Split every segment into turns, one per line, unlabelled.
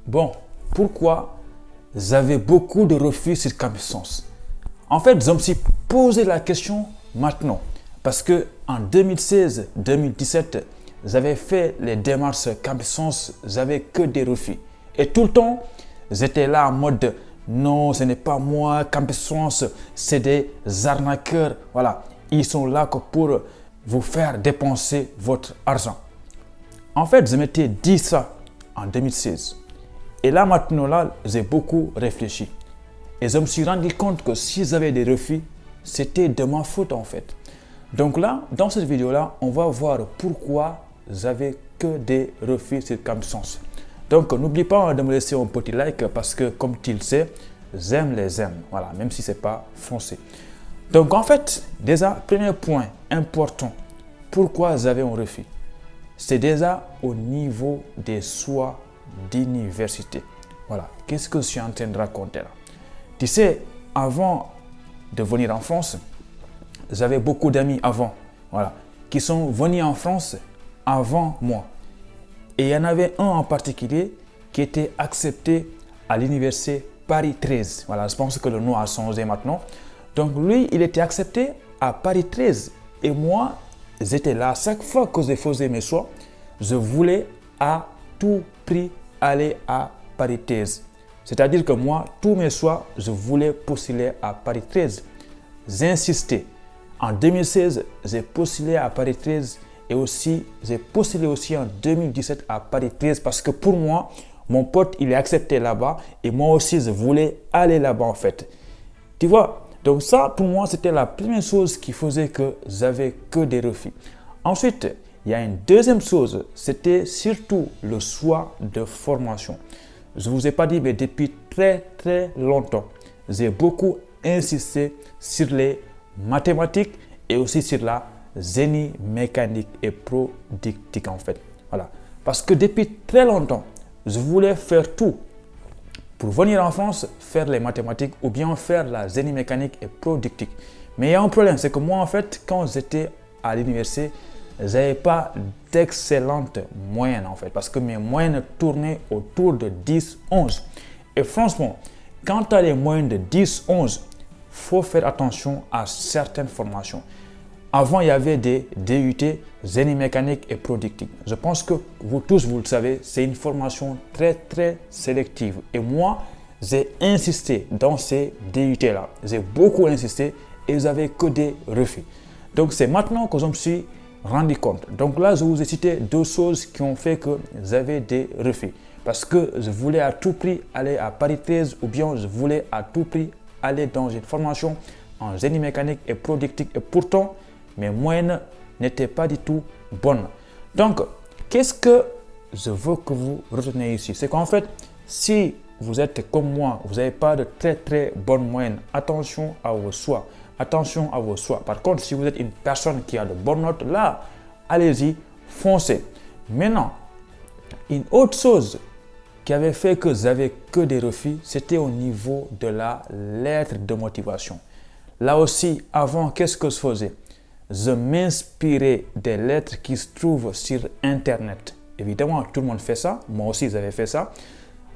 Bon, pourquoi j'avais beaucoup de refus sur Campus Sens? En fait, je me suis posé la question maintenant. Parce que en 2016-2017, j'avais fait les démarches Campus Sens, j'avais que des refus. Et tout le temps, j'étais là en mode non, ce n'est pas moi, Campus Sens, c'est des arnaqueurs. Voilà, ils sont là que pour vous faire dépenser votre argent. En fait, je m'étais dit ça en 2016. Et là, maintenant, là, j'ai beaucoup réfléchi. Et je me suis rendu compte que si j'avais des refus, c'était de ma faute en fait. Donc là, dans cette vidéo-là, on va voir pourquoi j'avais que des refus sur Campus Sens. Donc, n'oublie pas de me laisser un petit like parce que, comme tu le sais, j'aime les aimes. Voilà, même si ce n'est pas français. Donc, en fait, déjà, premier point important, pourquoi j'avais un refus? C'est déjà au niveau des choix d'université. Voilà, qu'est-ce que je suis en train de raconter là? Tu sais, avant de venir en France, j'avais beaucoup d'amis avant, voilà, qui sont venus en France avant moi. Et il y en avait un en particulier qui était accepté à l'université Paris 13. Voilà, je pense que le nom a changé maintenant. Donc lui, il était accepté à Paris 13. Et moi, j'étais là. Chaque fois que je faisais mes choix, je voulais à tout prix aller à Paris 13. C'est-à-dire que moi, tous mes choix, je voulais postuler à Paris 13. J'insistais. En 2016, j'ai postulé à Paris 13 et aussi, j'ai postulé aussi en 2017 à Paris 13 parce que pour moi, mon pote, il est accepté là-bas et moi aussi, je voulais aller là-bas en fait. Tu vois? Donc ça, pour moi, c'était la première chose qui faisait que j'avais que des refus. Ensuite, il y a une deuxième chose, c'était surtout le choix de formation. Je ne vous ai pas dit, mais depuis très longtemps, j'ai beaucoup insisté sur les mathématiques et aussi sur la génie mécanique et productique en fait. Voilà. Parce que depuis très longtemps, je voulais faire tout pour venir en France, faire les mathématiques ou bien faire la génie mécanique et productique. Mais il y a un problème, c'est que moi en fait, quand j'étais à l'université, je n'avais pas d'excellentes moyennes en fait, parce que mes moyennes tournaient autour de 10-11. Et franchement, quand tu as les moyennes de 10-11, il faut faire attention à certaines formations. Avant, il y avait des DUT, génie mécanique et productique. Je pense que vous tous, vous le savez, c'est une formation très sélective. Et moi, j'ai insisté dans ces DUT-là. J'ai beaucoup insisté et j'avais que des refus. Donc, c'est maintenant que je me suis rendu compte. Donc là, je vous ai cité deux choses qui ont fait que j'avais des refus. Parce que je voulais à tout prix aller à Paris 13 ou bien je voulais à tout prix aller dans une formation en génie mécanique et productique. Et pourtant, mes moyennes n'étaient pas du tout bonnes. Donc, qu'est-ce que je veux que vous retenez ici? C'est qu'en fait, si vous êtes comme moi, vous n'avez pas de très bonnes moyennes, attention à vos choix. Attention à vos choix. Par contre, si vous êtes une personne qui a de bonnes notes, là, allez-y, foncez. Maintenant, une autre chose qui avait fait que j'avais que des refus, c'était au niveau de la lettre de motivation. Là aussi, avant, qu'est-ce que je faisais? Je m'inspirais des lettres qui se trouvent sur Internet. Évidemment, tout le monde fait ça. Moi aussi, j'avais fait ça.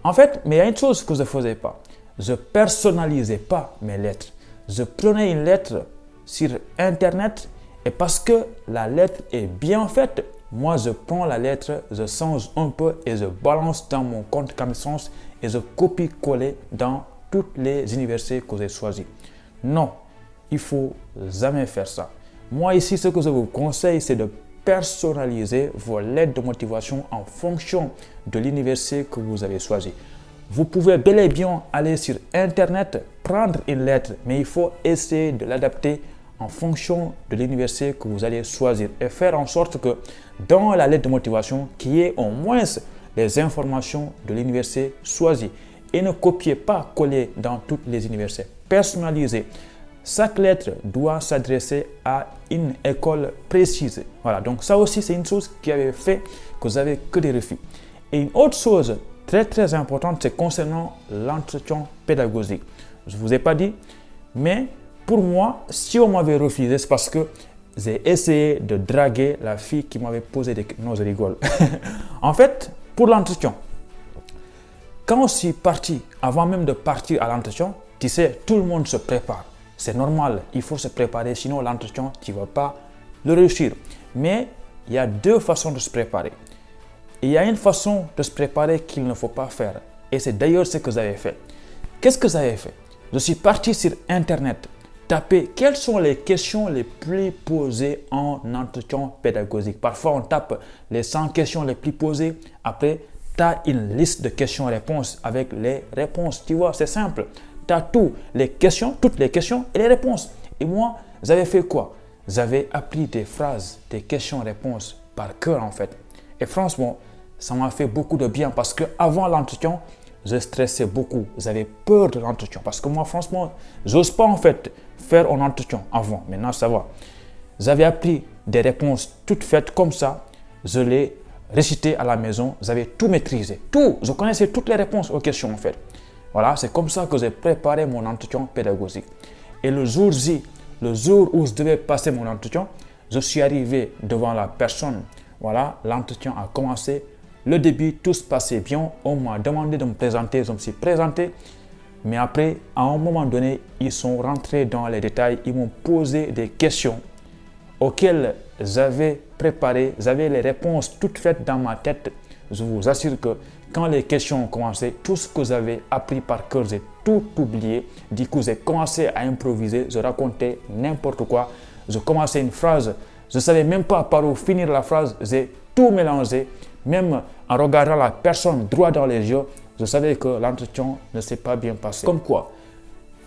En fait, mais il y a une chose que je ne faisais pas. Je ne personnalisais pas mes lettres. Je prenais une lettre sur Internet et parce que la lettre est bien faite, moi, je prends la lettre, je change un peu et je balance dans mon compte Campus Sens et je copie-coller dans toutes les universités que j'ai choisies. Non, il ne faut jamais faire ça. Moi, ici, ce que je vous conseille, c'est de personnaliser vos lettres de motivation en fonction de l'université que vous avez choisie. Vous pouvez bel et bien aller sur Internet, prendre une lettre, mais il faut essayer de l'adapter en fonction de l'université que vous allez choisir et faire en sorte que dans la lettre de motivation, qu'il y ait au moins les informations de l'université choisie. Et ne copiez pas, coller dans toutes les universités. Personnalisez. Chaque lettre doit s'adresser à une école précise. Voilà, donc ça aussi, c'est une chose qui avait fait que vous n'avez que des refus. Et une autre chose très importante, c'est concernant l'entretien pédagogique. Je ne vous ai pas dit, mais pour moi, si on m'avait refusé, c'est parce que j'ai essayé de draguer la fille qui m'avait posé des... Non, je rigole. En fait, pour l'entretien, quand je suis parti, avant même de partir à l'entretien, tu sais, tout le monde se prépare. C'est normal, il faut se préparer, sinon l'entretien, tu ne vas pas le réussir. Mais il y a deux façons de se préparer. Et il y a une façon de se préparer qu'il ne faut pas faire. Et c'est d'ailleurs ce que j'avais fait. Qu'est-ce que j'avais fait? Je suis parti sur Internet, taper quelles sont les questions les plus posées en entretien pédagogique. Parfois, on tape les 100 questions les plus posées. Après, tu as une liste de questions-réponses avec les réponses. Tu vois, c'est simple. Tu as toutes les questions et les réponses. Et moi, j'avais fait quoi? J'avais appris des phrases, des questions-réponses par cœur en fait. Et franchement, ça m'a fait beaucoup de bien parce qu'avant l'entretien, je stressais beaucoup. J'avais peur de l'entretien parce que moi, franchement, j'ose pas en fait faire un entretien avant. Maintenant, ça va. J'avais appris des réponses toutes faites comme ça. Je les récitais à la maison. J'avais tout maîtrisé. Tout. Je connaissais toutes les réponses aux questions en fait. Voilà, c'est comme ça que j'ai préparé mon entretien pédagogique. Et le jour J, le jour où je devais passer mon entretien, je suis arrivé devant la personne. Voilà, l'entretien a commencé. Le début, tout se passait bien. On m'a demandé de me présenter. Je me suis présenté. Mais après, à un moment donné, ils sont rentrés dans les détails. Ils m'ont posé des questions auxquelles j'avais préparé. J'avais les réponses toutes faites dans ma tête. Je vous assure que quand les questions ont commencé, tout ce que j'avais appris par cœur, j'ai tout oublié. Du coup, j'ai commencé à improviser. Je racontais n'importe quoi. Je commençais une phrase. Je ne savais même pas par où finir la phrase. J'ai tout mélangé. Même en regardant la personne droit dans les yeux, je savais que l'entretien ne s'est pas bien passé. Comme quoi,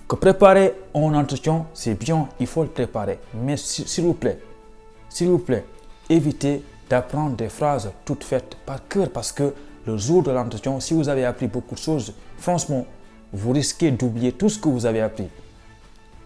que préparer un entretien, c'est bien, il faut le préparer. Mais s'il vous plaît, évitez d'apprendre des phrases toutes faites par cœur parce que le jour de l'entretien, si vous avez appris beaucoup de choses, franchement, vous risquez d'oublier tout ce que vous avez appris.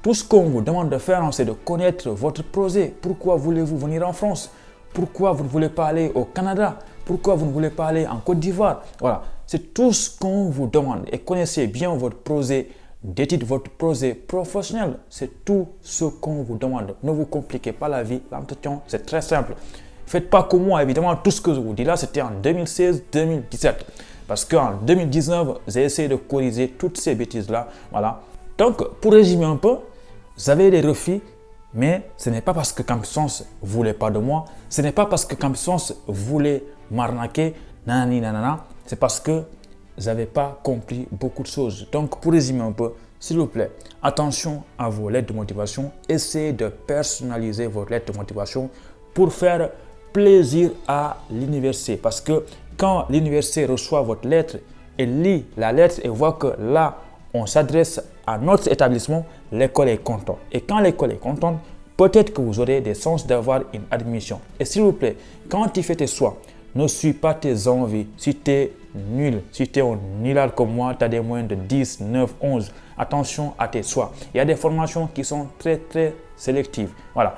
Tout ce qu'on vous demande de faire, c'est de connaître votre projet. Pourquoi voulez-vous venir en France? Pourquoi vous ne voulez pas aller au Canada? Pourquoi vous ne voulez pas aller en Côte d'Ivoire? Voilà, c'est tout ce qu'on vous demande. Et connaissez bien votre projet d'études, votre projet professionnel. C'est tout ce qu'on vous demande. Ne vous compliquez pas la vie. L'entretien, c'est très simple. Faites pas comme moi, évidemment, tout ce que je vous dis là, c'était en 2016-2017. Parce qu'en 2019, j'ai essayé de corriger toutes ces bêtises-là. Voilà. Donc, pour résumer un peu, j'avais des refus, mais ce n'est pas parce que Campus ne voulait pas de moi. Ce n'est pas parce que Campus voulait m'arnaquer, nanani, nanana. C'est parce que je n'avais pas compris beaucoup de choses. Donc, pour résumer un peu, s'il vous plaît, attention à vos lettres de motivation. Essayez de personnaliser vos lettres de motivation pour faire plaisir à l'université. Parce que quand l'université reçoit votre lettre et lit la lettre et voit que là, on s'adresse à notre établissement, l'école est contente. Et quand l'école est contente, peut-être que vous aurez des chances d'avoir une admission. Et s'il vous plaît, quand tu fais tes choix, ne suis pas tes envies. Si tu es nul, si tu es un nulard comme moi, tu as des moyens de 10, 9, 11. Attention à tes choix. Il y a des formations qui sont très sélectives. Voilà.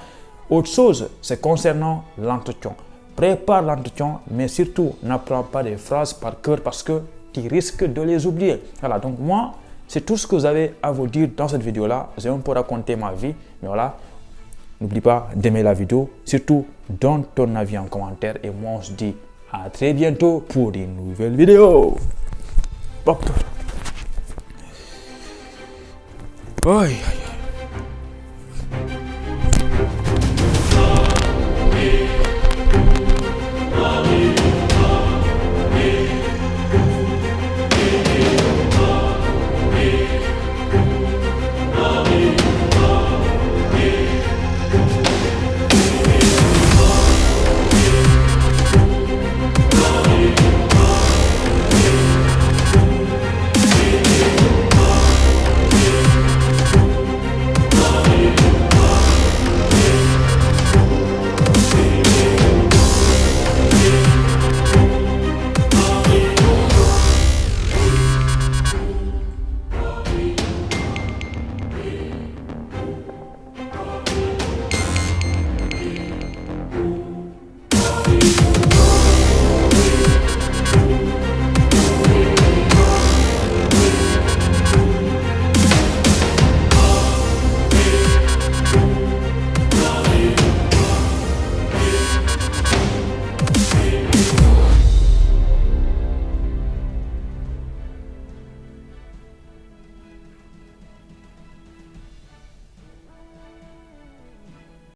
Autre chose, c'est concernant l'entretien. Prépare l'entretien, mais surtout, n'apprends pas des phrases par cœur parce que tu risques de les oublier. Voilà, donc moi, c'est tout ce que j'avais à vous dire dans cette vidéo-là. J'ai un peu raconté ma vie, mais voilà. N'oublie pas d'aimer la vidéo. Surtout, donne ton avis en commentaire. Et moi, on se dit à très bientôt pour une nouvelle vidéo. Hop. Aïe.